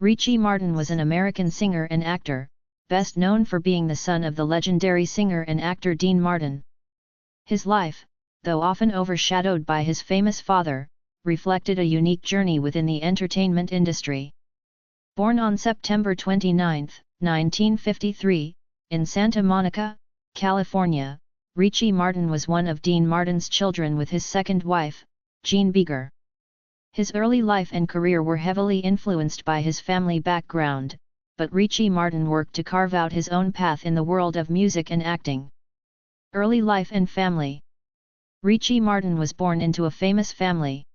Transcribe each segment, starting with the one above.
Ricci Martin was an American singer and actor, best known for being the son of the legendary singer and actor Dean Martin. His life, though often overshadowed by his famous father, reflected a unique journey within the entertainment industry. Born on September 29, 1953, in Santa Monica, California, Ricci Martin was one of Dean Martin's children with his second wife, Jean Beager. His early life and career were heavily influenced by his family background, but Ricci Martin worked to carve out his own path in the world of music and acting. Early life and family. Ricci Martin was born into a famous family.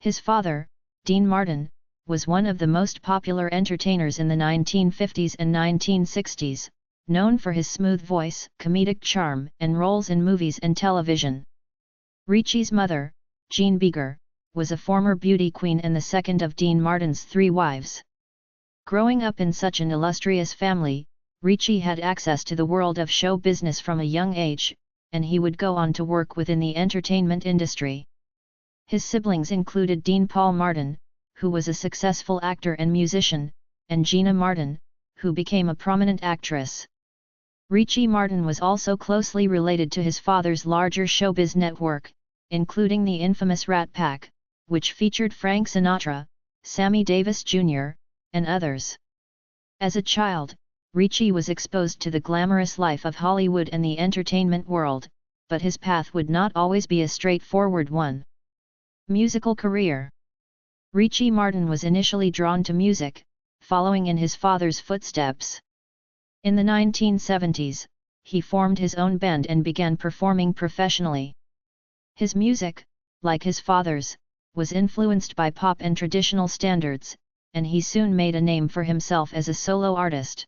His father, Dean Martin, was one of the most popular entertainers in the 1950s and 1960s, known for his smooth voice, comedic charm, and roles in movies and television. Ricci's mother, Jean Beager, was a former beauty queen and the second of Dean Martin's 3 wives. Growing up in such an illustrious family, Ricci had access to the world of show business from a young age, and he would go on to work within the entertainment industry. His siblings included Dean Paul Martin, who was a successful actor and musician, and Gina Martin, who became a prominent actress. Ricci Martin was also closely related to his father's larger showbiz network, including the infamous Rat Pack, which featured Frank Sinatra, Sammy Davis Jr., and others. As a child, Ricci was exposed to the glamorous life of Hollywood and the entertainment world, but his path would not always be a straightforward one. Musical career. Ricci Martin was initially drawn to music, following in his father's footsteps. In the 1970s, he formed his own band and began performing professionally. His music, like his father's, was influenced by pop and traditional standards, and he soon made a name for himself as a solo artist.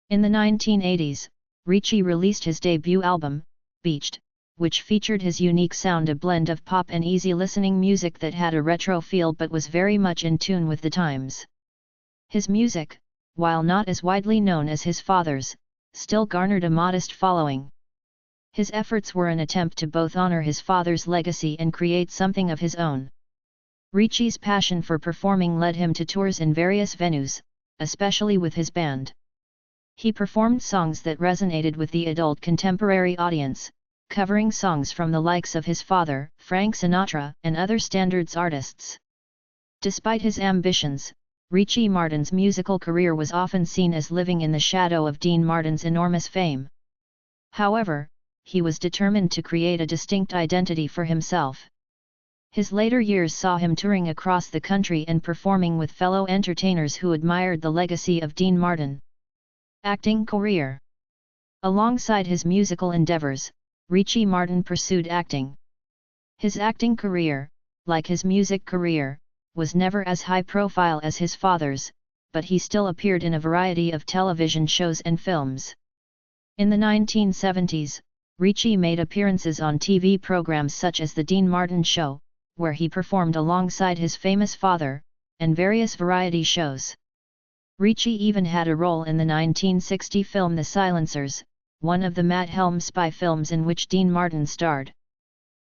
In the 1980s, Ricci released his debut album, Beached, which featured his unique sound, a blend of pop and easy-listening music that had a retro feel but was very much in tune with the times. His music, while not as widely known as his father's, still garnered a modest following. His efforts were an attempt to both honor his father's legacy and create something of his own. Ricci's passion for performing led him to tours in various venues, especially with his band. He performed songs that resonated with the adult contemporary audience, covering songs from the likes of his father, Frank Sinatra, and other standards artists. Despite his ambitions, Ricci Martin's musical career was often seen as living in the shadow of Dean Martin's enormous fame. However, he was determined to create a distinct identity for himself. His later years saw him touring across the country and performing with fellow entertainers who admired the legacy of Dean Martin. Acting career. Alongside his musical endeavors, Ricci Martin pursued acting. His acting career, like his music career, was never as high profile as his father's, but he still appeared in a variety of television shows and films. In the 1970s, Ricci made appearances on TV programs such as The Dean Martin Show, where he performed alongside his famous father, and various variety shows. Ricci even had a role in the 1960 film The Silencers, one of the Matt Helm spy films in which Dean Martin starred.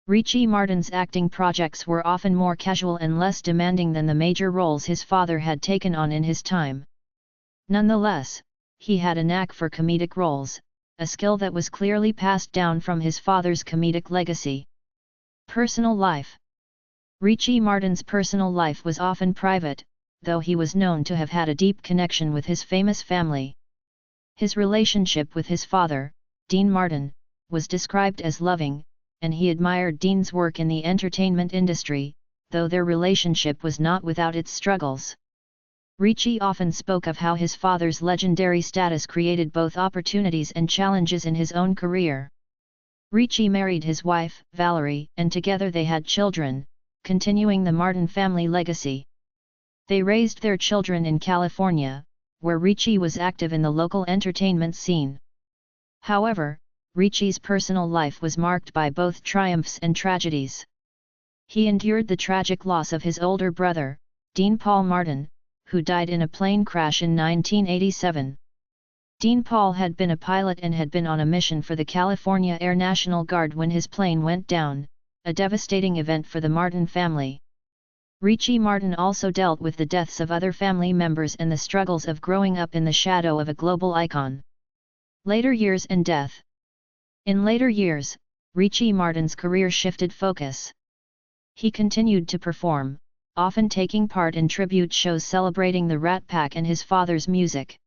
Ricci Martin's acting projects were often more casual and less demanding than the major roles his father had taken on in his time. Nonetheless, he had a knack for comedic roles, a skill that was clearly passed down from his father's comedic legacy. Personal life. Ricci Martin's personal life was often private, though he was known to have had a deep connection with his famous family. His relationship with his father, Dean Martin, was described as loving, and he admired Dean's work in the entertainment industry, though their relationship was not without its struggles. Ricci often spoke of how his father's legendary status created both opportunities and challenges in his own career. Ricci married his wife, Valerie, and together they had children, continuing the Martin family legacy. They raised their children in California, where Ricci was active in the local entertainment scene. However, Ricci's personal life was marked by both triumphs and tragedies. He endured the tragic loss of his older brother, Dean Paul Martin, who died in a plane crash in 1987. Dean Paul had been a pilot and had been on a mission for the California Air National Guard when his plane went down, a devastating event for the Martin family. Ricci Martin also dealt with the deaths of other family members and the struggles of growing up in the shadow of a global icon. Later years and death. In later years, Ricci Martin's career shifted focus. He continued to perform, often taking part in tribute shows celebrating the Rat Pack and his father's music.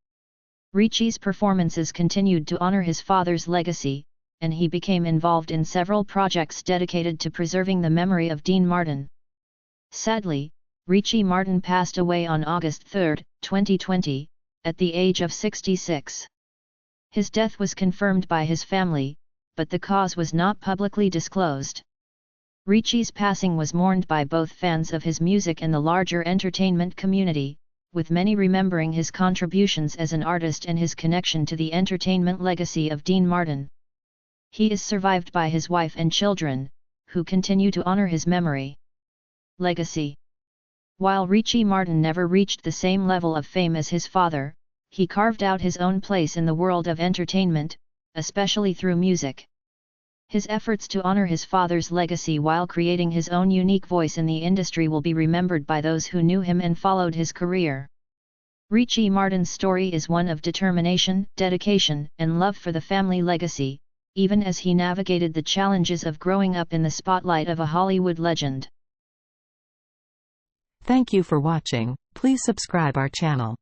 Ricci's performances continued to honor his father's legacy, and he became involved in several projects dedicated to preserving the memory of Dean Martin. Sadly, Ricci Martin passed away on August 3, 2020, at the age of 66. His death was confirmed by his family, but the cause was not publicly disclosed. Ricci's passing was mourned by both fans of his music and the larger entertainment community, with many remembering his contributions as an artist and his connection to the entertainment legacy of Dean Martin. He is survived by his wife and children, who continue to honor his memory. Legacy. While Ricci Martin never reached the same level of fame as his father, he carved out his own place in the world of entertainment, especially through music. His efforts to honor his father's legacy while creating his own unique voice in the industry will be remembered by those who knew him and followed his career. Ricci Martin's story is one of determination, dedication, and love for the family legacy, even as he navigated the challenges of growing up in the spotlight of a Hollywood legend. Thank you for watching. Please subscribe our channel.